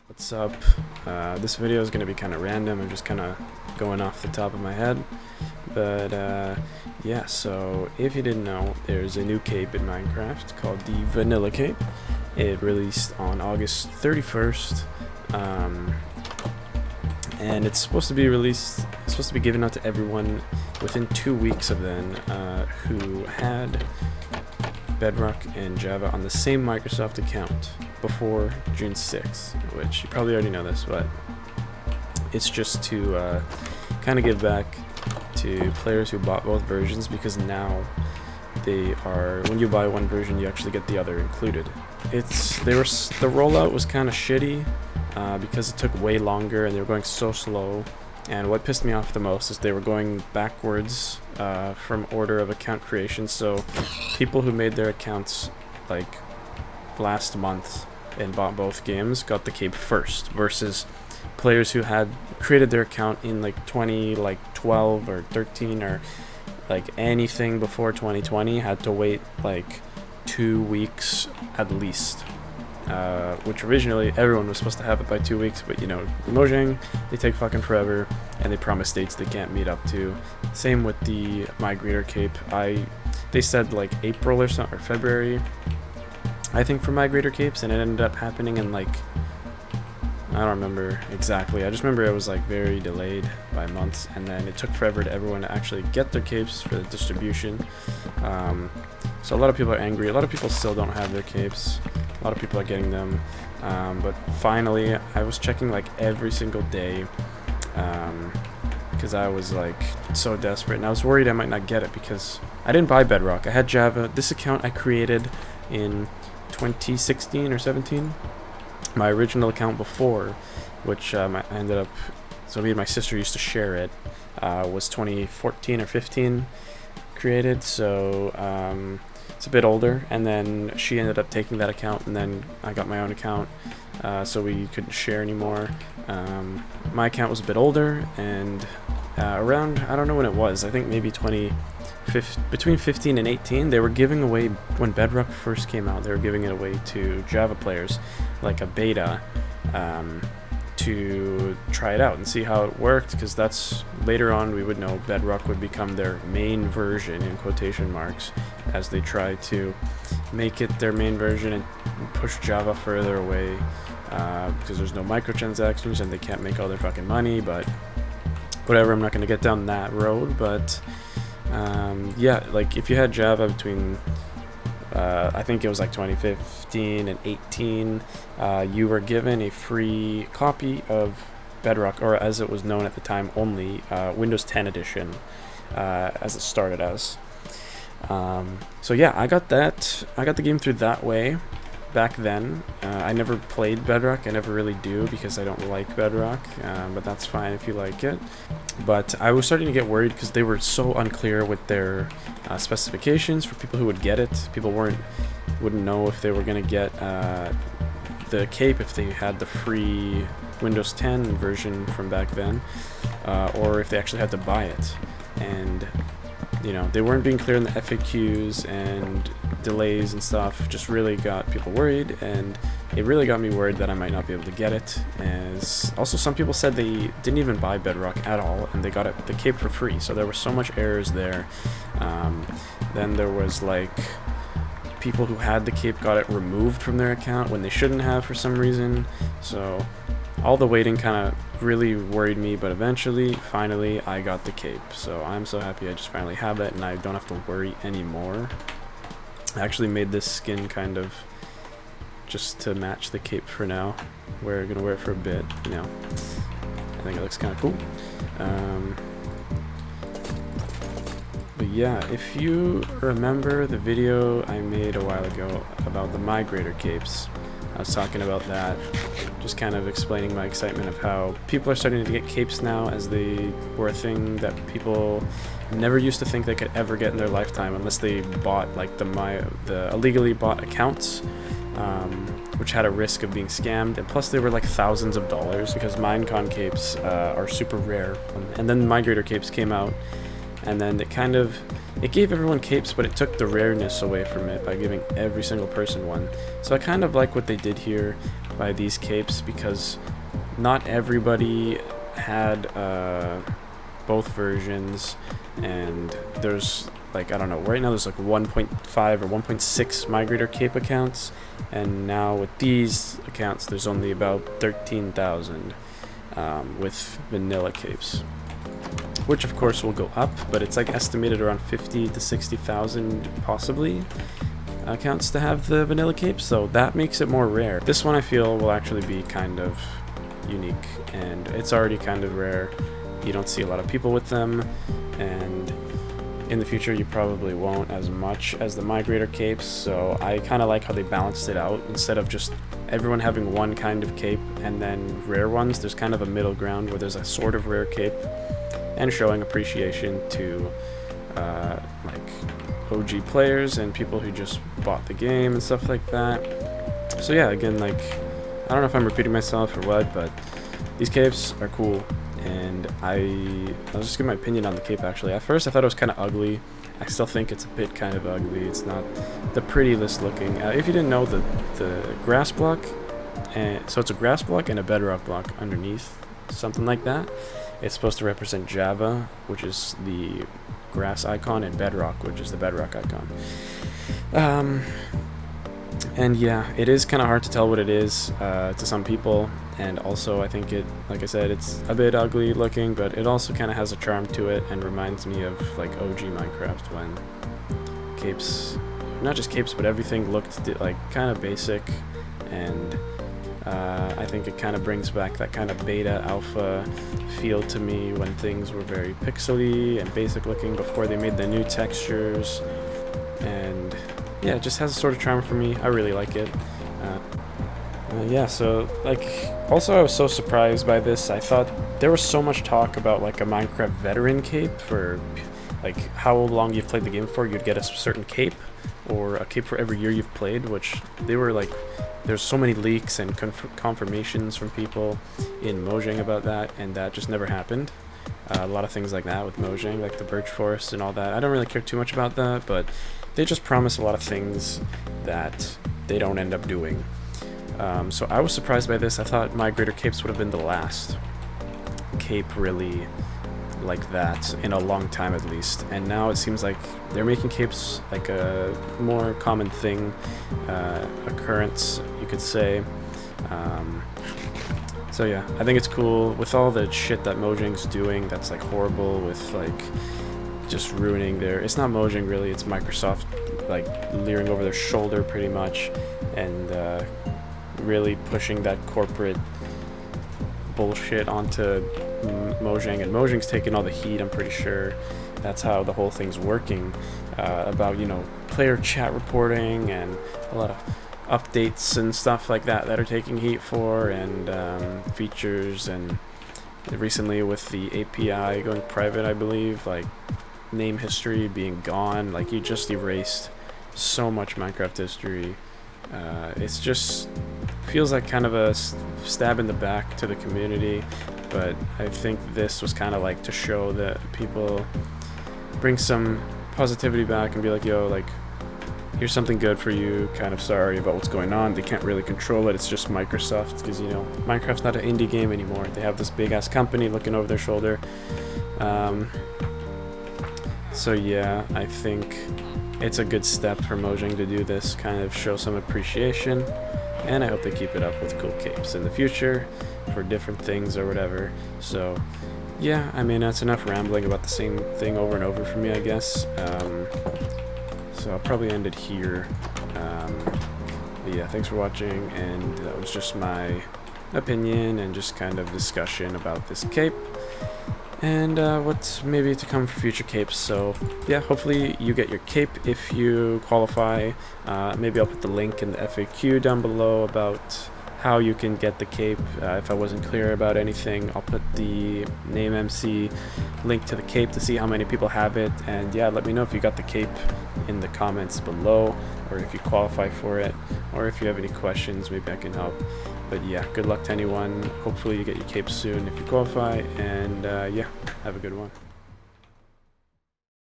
What's up? This video is going to be kind of random. I'm just kind of going off the top of my head. But yeah, so if you didn't know, there's a new cape in Minecraft called the Vanilla Cape. It released on August 31st. And it's supposed to be given out to everyone within 2 weeks of then who had Bedrock and Java on the same Microsoft account before June 6th, which you probably already know this, but it's just to kind of give back to players who bought both versions, because now when you buy one version, you actually get the other included. The rollout was kind of shitty because it took way longer and they were going so slow. And what pissed me off the most is they were going backwards from order of account creation. So people who made their accounts like last month and bought both games got the cape first, versus players who had created their account in like 2012 or 13 or like anything before 2020 had to wait like 2 weeks at least. Which originally everyone was supposed to have it by 2 weeks, but you know, Mojang, they take fucking forever and they promise dates they can't meet up to. Same with the Migrator cape. They said like April or something, or February, I think, for Migrator capes, and it ended up happening in like, I don't remember exactly. I just remember it was like very delayed by months, and then it took forever to everyone to actually get their capes for the distribution. So a lot of people are angry. A lot of people still don't have their capes. A lot of people are getting them, but finally I was checking like every single day because I was like so desperate, and I was worried I might not get it because I didn't buy Bedrock. I had Java. This account I created in 2016 or 17. My original account before, which I ended up, so me and my sister used to share it, was 2014 or 15 created, so it's a bit older, and then she ended up taking that account, and then I got my own account, so we couldn't share anymore. My account was a bit older, and around, I don't know when it was, I think maybe between 15 and 18, they were giving away, when Bedrock first came out, they were giving it away to Java players, like a beta, to try it out and see how it worked, because that's later on we would know Bedrock would become their main version, in quotation marks, as they try to make it their main version and push Java further away, because there's no microtransactions and they can't make all their fucking money. But whatever, I'm not going to get down that road. But yeah, like if you had Java between I think it was like 2015 and 18, you were given a free copy of Bedrock, or as it was known at the time, only Windows 10 edition, as it started as. So yeah, I got the game through that way back then. I never played Bedrock. I never really do, because I don't like Bedrock, but that's fine if you like it. But I was starting to get worried because they were so unclear with their specifications for people who would get it. People wouldn't know if they were going to get the cape if they had the free Windows 10 version from back then, or if they actually had to buy it. And you know, they weren't being clear in the FAQs, and delays and stuff just really got people worried, and it really got me worried that I might not be able to get it. As also, some people said they didn't even buy Bedrock at all and they got the cape for free, so there were so much errors there. Then there was like people who had the cape got it removed from their account when they shouldn't have for some reason. So all the waiting kind of really worried me, but eventually, finally, I got the cape. So I'm so happy I just finally have it and I don't have to worry anymore. I actually made this skin kind of just to match the cape for now. We're gonna wear it for a bit, you know. I think it looks kind of cool. But yeah, if you remember the video I made a while ago about the Migrator capes, I was talking about that, just kind of explaining my excitement of how people are starting to get capes now, as they were a thing that people never used to think they could ever get in their lifetime unless they bought like the illegally bought accounts, which had a risk of being scammed, and plus they were like thousands of dollars, because Minecon capes are super rare. And then Migrator capes came out, and then it kind of it gave everyone capes, but it took the rareness away from it by giving every single person one. So I kind of like what they did here by these capes, because not everybody had both versions, and there's like, I don't know, right now there's like 1.5 or 1.6 migrator cape accounts, and now with these accounts there's only about 13,000 with vanilla capes, which of course will go up, but it's like estimated around 50 to 60,000 possibly accounts to have the vanilla cape, so that makes it more rare. This one I feel will actually be kind of unique, and it's already kind of rare. You don't see a lot of people with them, and in the future you probably won't as much as the migrator capes, so I kind of like how they balanced it out. Instead of just everyone having one kind of cape and then rare ones, there's kind of a middle ground where there's a sort of rare cape, and showing appreciation to like OG players and people who just bought the game and stuff like that. So yeah, again, like, I don't know if I'm repeating myself or what, but these capes are cool, and I'll just give my opinion on the cape. Actually, at first I thought it was kind of ugly. I still think it's a bit kind of ugly. It's not the prettiest looking. If you didn't know, the grass block, so it's a grass block and a bedrock block underneath, something like that. It's supposed to represent Java, which is the grass icon, and bedrock, which is the bedrock icon. And yeah, it is kind of hard to tell what it is to some people, and also I think it, like I said, it's a bit ugly looking, but it also kind of has a charm to it and reminds me of like OG Minecraft, when capes, not just capes, but everything looked like kind of basic, and I think it kind of brings back that kind of beta alpha feel to me, when things were very pixely and basic looking before they made the new textures. And yeah, it just has a sort of charm for me. I really like it. Yeah, so like, also I was so surprised by this. I thought there was so much talk about like a Minecraft veteran cape, for like how long you've played the game for, you'd get a certain cape, or a cape for every year you've played, which they were like, there's so many leaks and confirmations from people in Mojang about that, and that just never happened. A lot of things like that with Mojang, like the birch forest and all that. I don't really care too much about that, but they just promise a lot of things that they don't end up doing. So I was surprised by this. I thought migrator capes would have been the last cape really like that in a long time at least, and now it seems like they're making capes like a more common thing, occurrence, you could say. So yeah, I think it's cool with all the shit that Mojang's doing that's like horrible, with like just ruining their, it's not Mojang really, it's Microsoft like leering over their shoulder pretty much, and really pushing that corporate bullshit onto Mojang, and Mojang's taking all the heat. I'm pretty sure that's how the whole thing's working, about, you know, player chat reporting and a lot of updates and stuff like that that are taking heat for, and features, and recently with the API going private, I believe, like name history being gone, like you just erased so much Minecraft history. It's just feels like kind of a stab in the back to the community, but I think this was kind of like to show that people bring some positivity back and be like, yo, like, here's something good for you, kind of sorry about what's going on. They can't really control it, it's just Microsoft, because, you know, Minecraft's not an indie game anymore. They have this big ass company looking over their shoulder. So yeah, I think it's a good step for Mojang to do this, kind of show some appreciation, and I hope they keep it up with cool capes in the future for different things or whatever. So yeah, I mean, that's enough rambling about the same thing over and over for me, I guess. So I'll probably end it here. But yeah, thanks for watching, and that was just my opinion and just kind of discussion about this cape, and what's maybe to come for future capes. So yeah, hopefully you get your cape if you qualify. Maybe I'll put the link in the FAQ down below about how you can get the cape. If I wasn't clear about anything, I'll put the name MC link to the cape to see how many people have it, and yeah, let me know if you got the cape in the comments below, or if you qualify for it, or if you have any questions, maybe I can help. But yeah, good luck to anyone. Hopefully you get your cape soon if you qualify, and yeah, have a good one.